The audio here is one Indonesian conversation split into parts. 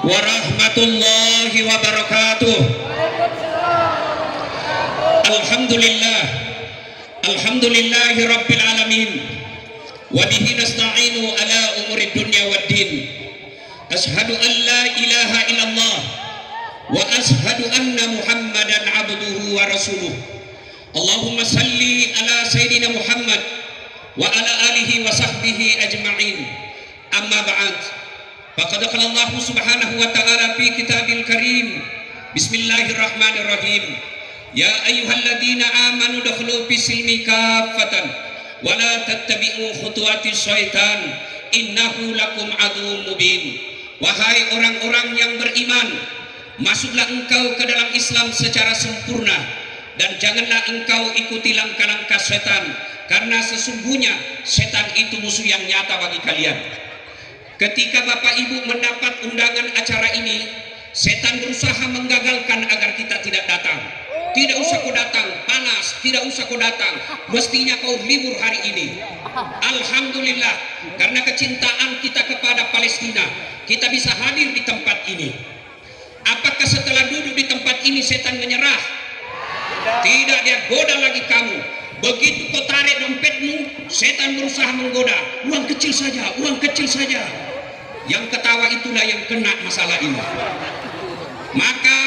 warahmatullahi wabarakatuh. Alhamdulillah, alhamdulillahi rabbil alamin, wa bihi nasta'inu ala umuri dunya waddin. Ashhadu an la ilaha illallah wa ashhadu anna muhammadan abduhu wa rasuluh. Allahumma salli ala sayyidina Muhammad wa ala alihi wa sahbihi ajma'in. Amma ba'd. Faqad qala Allah subhanahu wa ta'ala fi kitabil karim. Bismillahirrahmanirrahim. Ya ayyuhalladzina amanu dakhulu fis silmi kaffatan wa la tattabi'u khutuwatis syaitan innahu lakum aduwwum mubin. Wahai orang-orang yang beriman, masuklah engkau ke dalam Islam secara sempurna dan janganlah engkau ikuti langkah-langkah setan, karena sesungguhnya setan itu musuh yang nyata bagi kalian. Ketika Bapak Ibu mendapat undangan acara ini, setan berusaha menggagalkan agar kita tidak datang. Tidak usah kau datang, panas, tidak usah kau datang, mestinya kau libur hari ini. Alhamdulillah, karena kecintaan kita kepada Palestina, kita bisa hadir di tempat ini. Apakah setelah duduk di tempat ini setan menyerah? Tidak, dia goda lagi kamu. Begitu kau tarik dompetmu, setan berusaha menggoda. Uang kecil saja, uang kecil saja. Yang ketawa itulah yang kena masalah ini. Maka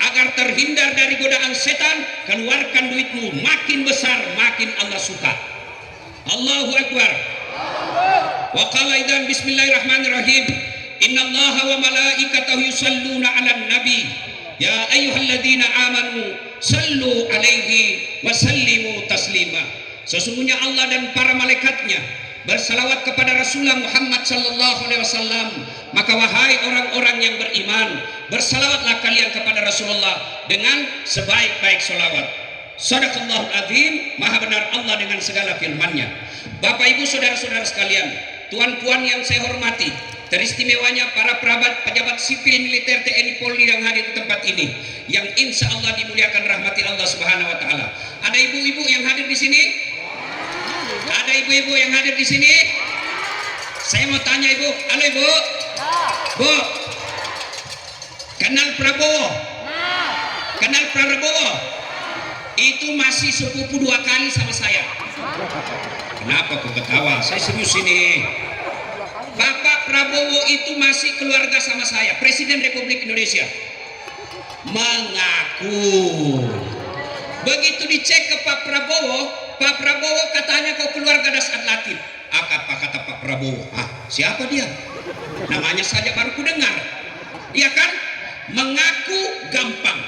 agar terhindar dari godaan setan, keluarkan duitmu, makin besar makin Allah suka. Allahu Akbar. Wa qala idzan bismillahirrahmanirrahim. Innallaha wa malaikatahu yusalluna 'alan nabi. Ya ayyuhalladzina amanu sallu alaihi wa sallimu taslima. Sesungguhnya Allah dan para malaikatnya bersalawat kepada Rasulullah Muhammad sallallahu alaihi wasallam. Maka wahai orang-orang yang beriman, bersalawatlah kalian kepada Rasulullah dengan sebaik-baik salawat. Shadaqallahul azim, maha benar Allah dengan segala firman-Nya. Bapak Ibu saudara-saudara sekalian, tuan-puan yang saya hormati, teristimewanya para pejabat sipil militer TNI Polri yang hadir di tempat ini, yang insya Allah dimuliakan rahmati Allah Subhanahu wa taala. Ada ibu-ibu yang hadir di sini? Ada ibu-ibu yang hadir di sini? Saya mau tanya ibu, halo ibu? Bu, kenal Prabowo? Kenal Prabowo? Itu masih sepupu 2 kali sama saya. Kenapa kau ketawa? Saya serius ini. Bapak Prabowo itu masih keluarga sama saya, Presiden Republik Indonesia. Mengaku. Begitu dicek ke Pak Prabowo katanya kau keluarga Dasar Latif. Apa kata Pak Prabowo? Siapa dia? Namanya saja baru ku dengar. Iya kan? Mengaku gampang,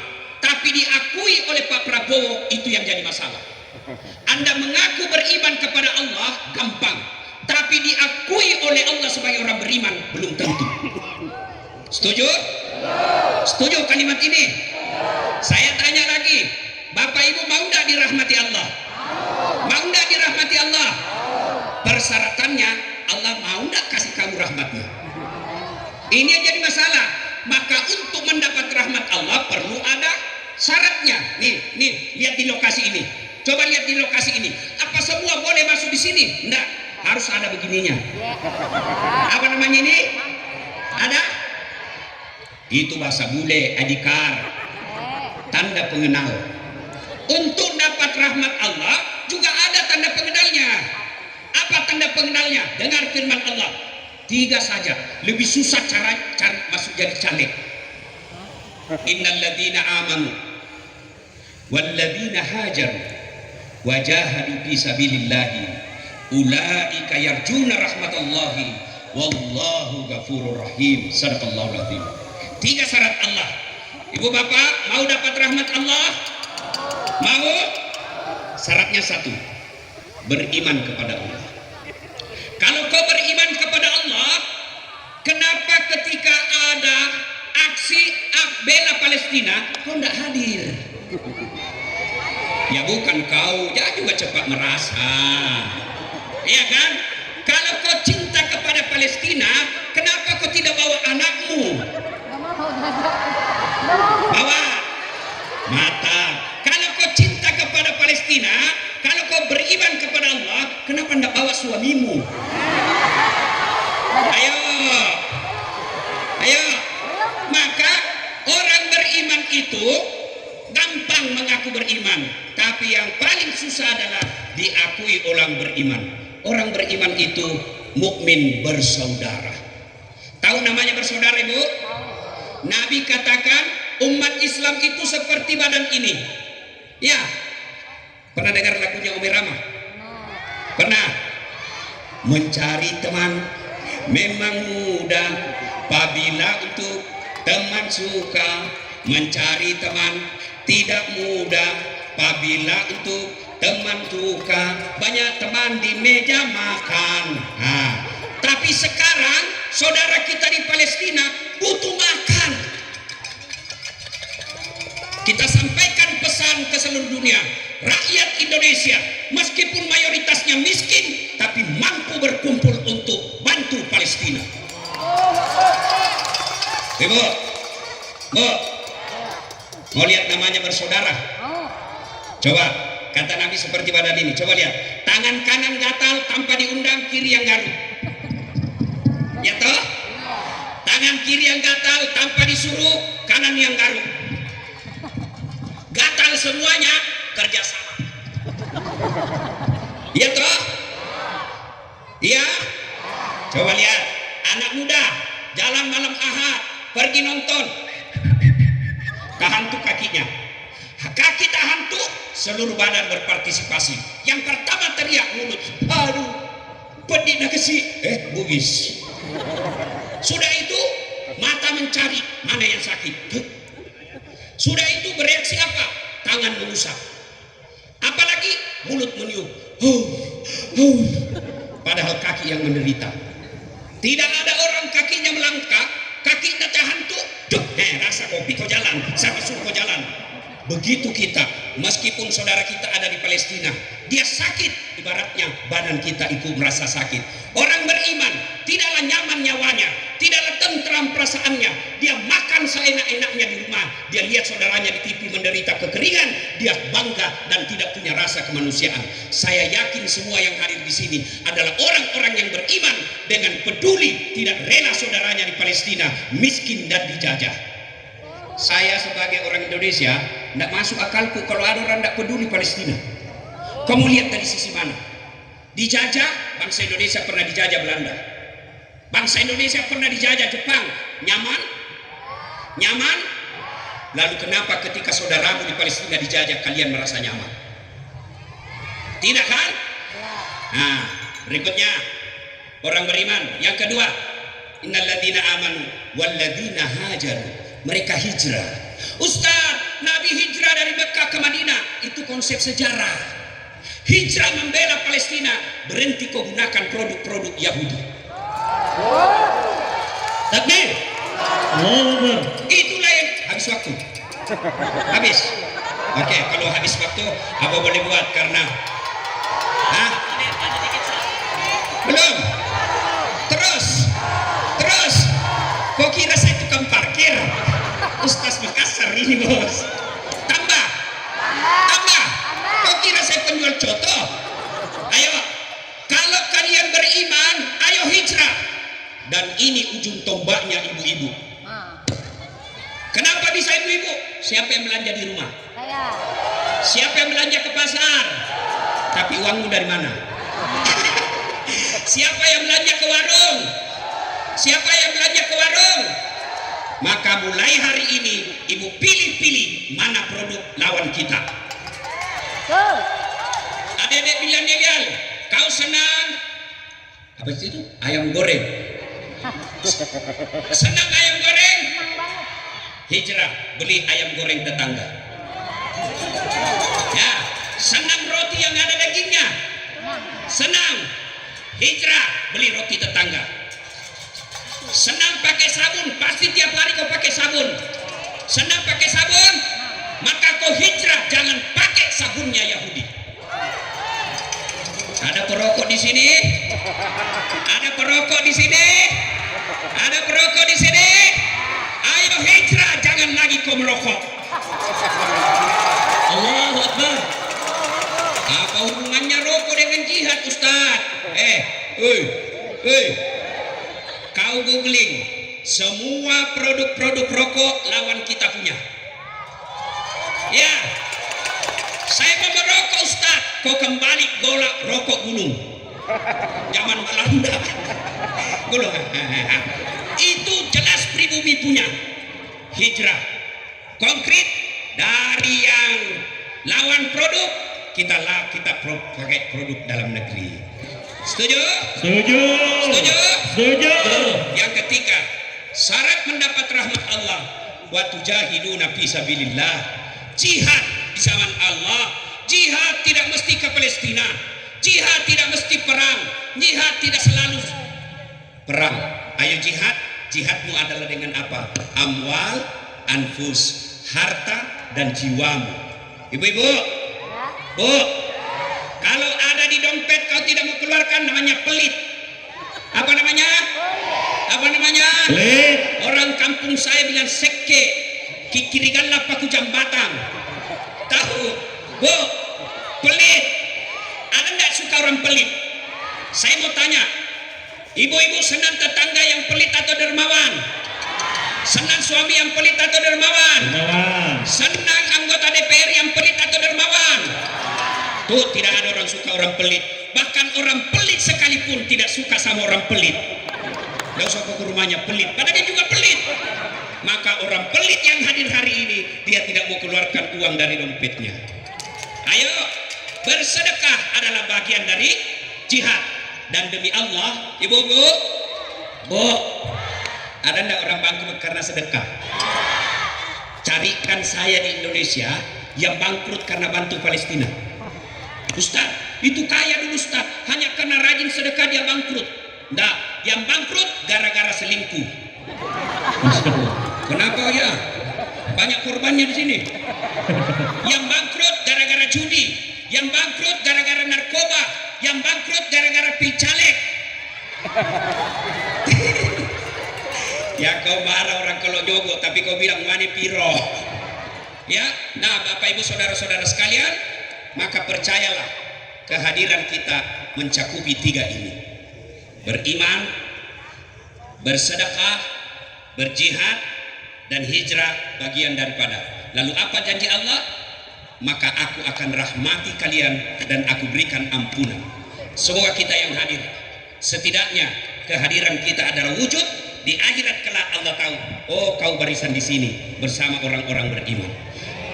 tapi diakui oleh Pak Prabowo itu yang jadi masalah. Anda mengaku beriman kepada Allah gampang, tapi diakui oleh Allah sebagai orang beriman belum tentu. Setuju? Setuju kalimat ini? Saya tanya lagi, Bapak Ibu mau tidak dirahmati Allah? Mau tidak dirahmati Allah? Persyaratannya Allah mau tidak kasih kamu rahmatnya? Ini yang jadi masalah. Maka untuk mendapat rahmat Allah perlu ada syaratnya. Nih, lihat di lokasi ini. Coba lihat di lokasi ini. Apa semua boleh masuk di sini? Enggak. Harus ada begininya. Apa namanya ini? Ada? Itu bahasa bule, adikar. Tanda pengenal. Untuk dapat rahmat Allah juga ada tanda pengenalnya. Apa tanda pengenalnya? Dengar firman Allah. 3 saja. Lebih susah cara masuk jadi caleg. Innalladzina amanu walladzina hajaru wajahadu fi sabilillahi ulaika yarjuna rahmatallahi wallahu ghafurur rahim. Shadaqallahul azim. 3 syarat Allah. Ibu bapak mau dapat rahmat Allah? Mau? Syaratnya 1, beriman kepada Allah. Kalau kau beriman kepada Allah, kenapa ketika ada aksi bela Palestina kau tidak hadir? Ya bukan kau, jangan juga cepat merasa. Iya kan? Kalau kau cinta kepada Palestina, kenapa kau tidak bawa anakmu? Bawa mata. Kalau kau cinta kepada Palestina, kalau kau beriman kepada Allah, kenapa tidak bawa suamimu? Ayo, Maka orang beriman itu gampang mengaku beriman, tapi yang paling susah adalah diakui orang beriman. Orang beriman itu mukmin bersaudara. Tahu namanya bersaudara, Ibu? Nabi katakan umat Islam itu seperti badan ini. Ya, pernah dengar lagunya Umi Rama? Pernah? Mencari teman memang mudah apabila untuk teman suka. Mencari teman tidak mudah apabila untuk teman suka. Banyak teman di meja makan. Nah, tapi sekarang saudara kita di Palestina butuh makan. Kita sampaikan pesan ke seluruh dunia, rakyat Indonesia meskipun mayoritasnya miskin tapi mampu berkumpul untuk bantu Palestina. Ibu, Bu, mau lihat namanya bersaudara? Coba, kata Nabi seperti badan ini. Coba lihat, tangan kanan gatal tanpa diundang, kiri yang garuk. Ya toh? Tangan kiri yang gatal tanpa disuruh, kanan yang garuk. Gatal semuanya, kerjasama. Ya toh? Iya. Coba lihat, anak muda jalan malam Ahad pergi nonton, tahantu kakinya. Kaki tahantu, seluruh badan berpartisipasi. Yang pertama teriak mulut, aduh, pedih nak kesih, bugis. Sudah itu mata mencari mana yang sakit. Sudah itu bereaksi apa? Tangan mengusap. Apalagi mulut meniup. Padahal kaki yang menderita. Tidak ada orang kakinya melangkah, kakinya tahantu, rasa kopi kau jalan, sampai suruh kau jalan. Begitu kita, meskipun saudara kita ada di Palestina, dia sakit, ibaratnya badan kita ikut merasa sakit. Orang beriman tidaklah nyaman nyawanya, tidaklah tentram perasaannya. Dia makan seenak-enaknya di rumah, dia lihat saudaranya di TV menderita kekeringan, dia bangga dan tidak punya rasa kemanusiaan. Saya yakin semua yang hadir di sini adalah orang-orang yang beriman dengan peduli, tidak rela saudaranya di Palestina miskin dan dijajah. Saya sebagai orang Indonesia tidak masuk akalku kalau ada orang tidak peduli Palestina. Kamu lihat dari sisi mana? Dijajah, bangsa Indonesia pernah dijajah Belanda. Bangsa Indonesia pernah dijajah Jepang. Nyaman? Nyaman? Lalu kenapa ketika saudaramu di Palestina dijajah kalian merasa nyaman? Tidak kan? Nah, berikutnya orang beriman. Yang kedua, innalladzina amanu walladzina hajaru. Mereka hijrah. Ustaz, Nabi hijrah dari Mekah ke Madinah, itu konsep sejarah. Hijrah membela Palestina, berhenti kau gunakan produk-produk Yahudi. Takbir. Itulah yang habis waktu. Habis. Oke, kalau habis waktu apa boleh buat karena belum. Terus. Kau kira saya tukang parkir? Ustaz Makassar ini bos. Tambah. Kau kira saya penjual coto? Ayo, kalau kalian beriman, ayo hijrah. Dan ini ujung tombaknya ibu-ibu. Kenapa bisa ibu-ibu? Siapa yang belanja di rumah? Siapa yang belanja ke pasar? Tapi uangmu dari mana? Siapa yang belanja ke warung? Siapa yang belanja ke warung? Maka mulai hari ini ibu pilih-pilih mana produk lawan kita. Adik-adik milenial, kau senang apa itu? Ayam goreng. Senang ayam goreng? Hijrah, beli ayam goreng tetangga. Ya, senang roti yang ada dagingnya? Senang. Hijrah, beli roti tetangga. Senang pakai sabun, pasti tiap hari kau pakai sabun. Senang pakai sabun, maka kau hijrah, jangan pakai sabunnya Yahudi. Ada perokok di sini? Ada perokok di sini? Ada perokok di sini? Ayo hijrah, jangan lagi kau merokok. Allahu Akbar. Apa hubungannya rokok dengan jihad, Ustaz? Kau googling semua produk-produk rokok rokok lawan kita punya. Ya, saya mau merokok Ustaz, kau kembali golak rokok gunung. Zaman Belanda. Gulung. Itu jelas pribumi punya. Hijrah konkret dari yang lawan produk kita pakai produk dalam negeri. Setuju? Setuju. Setuju? Setuju. Yang ketiga, syarat mendapat rahmat Allah wa tujahiduna fi sabilillah. Jihad di zaman Allah. Jihad tidak mesti ke Palestina. Jihad tidak mesti perang. Jihad tidak selalu perang. Ayo jihad. Jihadmu adalah dengan apa? Amwal, anfus, harta dan jiwamu. Ibu-ibu, Bu, kalau ada di dompet kau tidak mau keluarkan, namanya pelit. Apa namanya? Apa namanya? Pelit. Orang kampung saya bilang seke, kikiriganlah paku jambatan. Tahu? Bu, pelit. Ada nggak suka orang pelit? Saya mau tanya, ibu-ibu senang tetangga yang pelit atau dermawan? Senang suami yang pelit atau dermawan? Senang anggota DPR yang pelit atau dermawan? Tuh, tidak ada orang suka orang pelit. Bahkan orang pelit sekalipun tidak suka sama orang pelit. Gak usah ke rumahnya pelit, padahal dia juga pelit. Maka orang pelit yang hadir hari ini, dia tidak mau keluarkan uang dari dompetnya. Ayo, bersedekah adalah bagian dari jihad. Dan demi Allah, ibu-ibu, Bu, ada enggak orang bangkrut karena sedekah? Carikan saya di Indonesia yang bangkrut karena bantu Palestina. Ustaz, itu kaya dulu Ustaz, hanya karena rajin sedekah dia bangkrut. Enggak, yang bangkrut gara-gara selingkuh. Kenapa ya? Banyak korbannya di sini. Yang bangkrut gara-gara judi, yang bangkrut gara-gara narkoba, yang bangkrut gara-gara pil caleg. Ya kau marah orang kalau jogo, tapi kau bilang mani piro. Ya, nah Bapak Ibu saudara-saudara sekalian, maka percayalah kehadiran kita mencakupi tiga ini: beriman, bersedekah, berjihad, dan hijrah bagian daripada. Lalu apa janji Allah? Maka aku akan rahmati kalian dan aku berikan ampunan. Semoga kita yang hadir, setidaknya kehadiran kita adalah wujud di akhirat kelak. Allah tahu, oh kau barisan di sini bersama orang-orang beriman.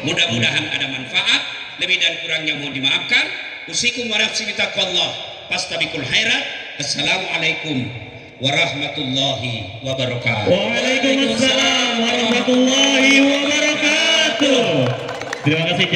Mudah-mudahan ada manfaat. Lebih dan kurangnya mohon dimaafkan. Usikum wa nafsi bitaqwallah fastabiqul khairat. Assalamualaikum warahmatullahi wabarakatuh. Waalaikumsalam warahmatullahi wabarakatuh. Terima kasih.